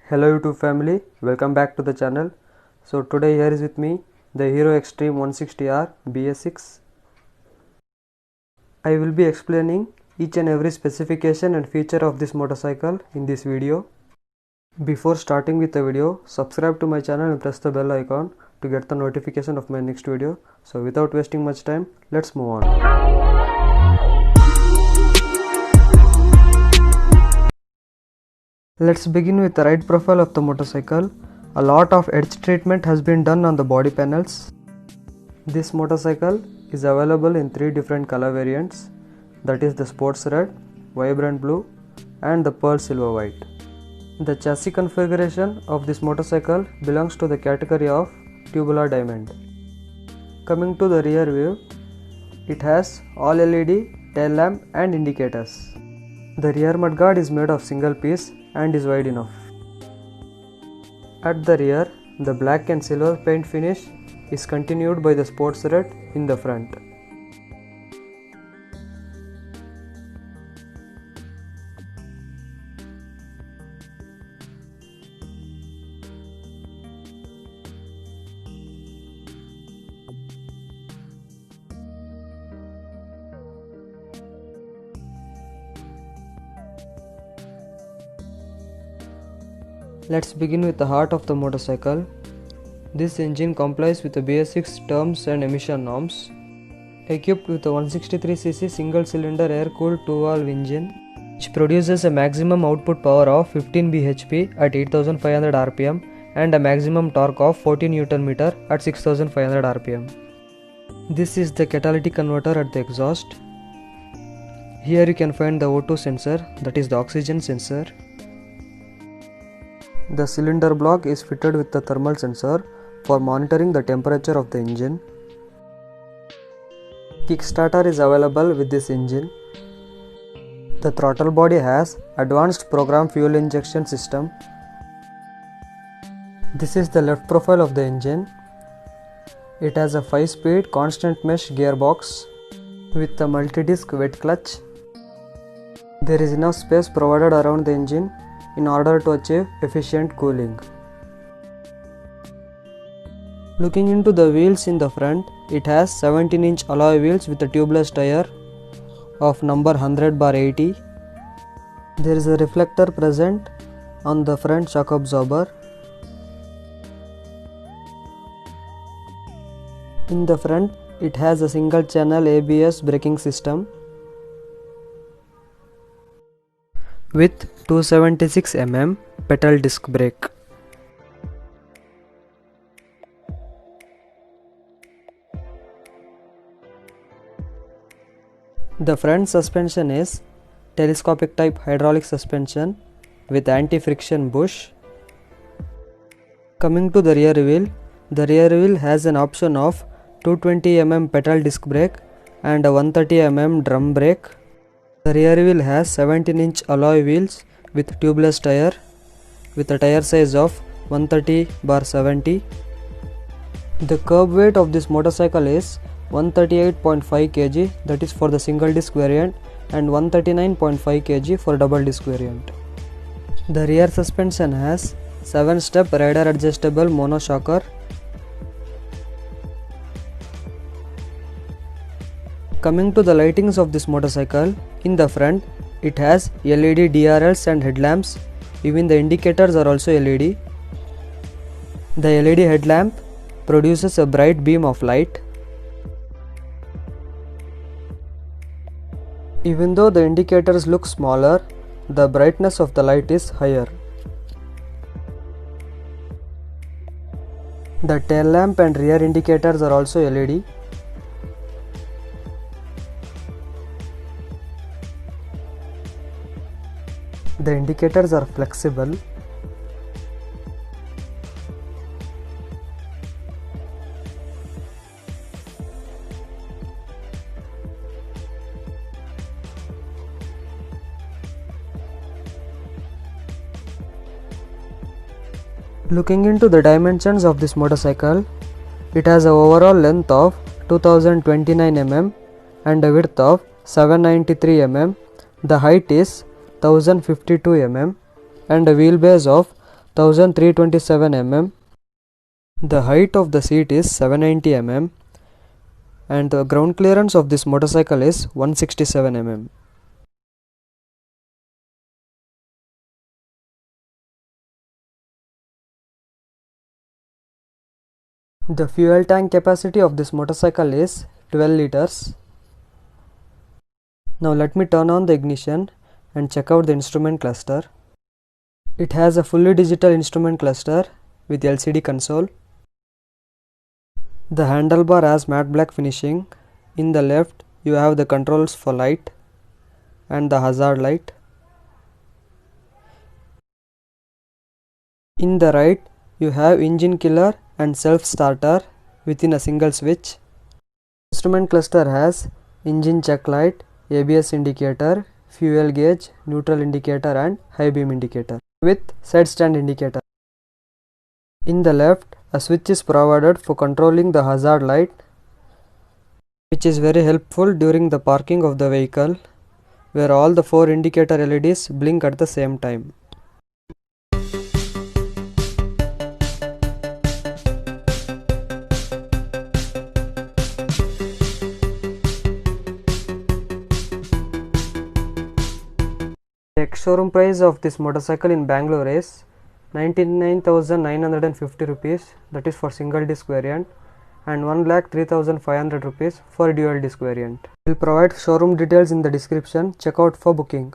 Hello YouTube family, welcome back to the channel. So today here is with me the Hero Extreme 160R BS6. I will be explaining each and every specification and feature of this motorcycle in this video. Before starting with the video, subscribe to my channel and press the bell icon to get the notification of my next video. So without wasting much time, let's move on. Let's begin with the ride profile of the motorcycle. A lot of edge treatment has been done on the body panels. This motorcycle is available in 3 different color variants, that is the Sports Red, Vibrant Blue and the Pearl Silver White. The chassis configuration of this motorcycle belongs to the category of tubular diamond. Coming to the rear view, it has all LED tail lamp and indicators. The rear mudguard is made of single piece and is wide enough. At the rear, the black and silver paint finish is continued by the Sports Red in the front. Let's begin with the heart of the motorcycle. This engine complies with the BS6 terms and emission norms. Equipped with a 163cc single-cylinder air-cooled 2-valve engine, which produces a maximum output power of 15 bhp at 8500 rpm and a maximum torque of 40 Nm at 6500 rpm. This is the catalytic converter at the exhaust. Here you can find the O2 sensor, that is the oxygen sensor. The cylinder block is fitted with the thermal sensor for monitoring the temperature of the engine. Kickstarter is available with this engine. The throttle body has advanced program fuel injection system. This is the left profile of the engine. It has a 5-speed constant mesh gearbox with a multi-disc wet clutch. There is enough space provided around the engine in order to achieve efficient cooling. Looking into the wheels in the front, it has 17-inch alloy wheels with a tubeless tire of number 100/80. There is a reflector present on the front shock absorber. In the front, it has a single channel ABS braking system with 276 mm pedal disc brake. The front suspension is telescopic type hydraulic suspension with anti-friction bush. Coming to the rear wheel has an option of 220 mm pedal disc brake and a 130 mm drum brake. The rear wheel has 17-inch alloy wheels with tubeless tire with a tire size of 130/70. The curb weight of this motorcycle is 138.5 kg, that is for the single disc variant, and 139.5 kg for double disc variant. The rear suspension has 7-step rider adjustable monoshocker. Coming to the lightings of this motorcycle, in the front it has LED DRLs and headlamps. Even the indicators are also LED. The LED headlamp produces a bright beam of light. Even though the indicators look smaller, the brightness of the light is higher. The tail lamp and rear indicators are also LED. The indicators are flexible. Looking into the dimensions of this motorcycle, it has an overall length of 2029 mm and a width of 793 mm. The height is 1052 mm and a wheelbase of 1327 mm. The height of the seat is 790 mm and the ground clearance of this motorcycle is 167 mm. The fuel tank capacity of this motorcycle is 12 liters. Now let me turn on the ignition and check out the instrument cluster. It has a fully digital instrument cluster with LCD console. The handlebar has matte black finishing. In the left you have the controls for light and the hazard light. In the right you have engine killer and self starter within a single switch. Instrument cluster has engine check light, ABS indicator, fuel gauge, neutral indicator and high beam indicator with side stand indicator. In the left a switch is provided for controlling the hazard light, which is very helpful during the parking of the vehicle, where all the 4 indicator LEDs blink at the same time. The ex-showroom price of this motorcycle in Bangalore is 99,950 rupees, that is for single disc variant, and 1,03,500 rupees for dual disc variant. We will provide showroom details in the description. Check out for booking.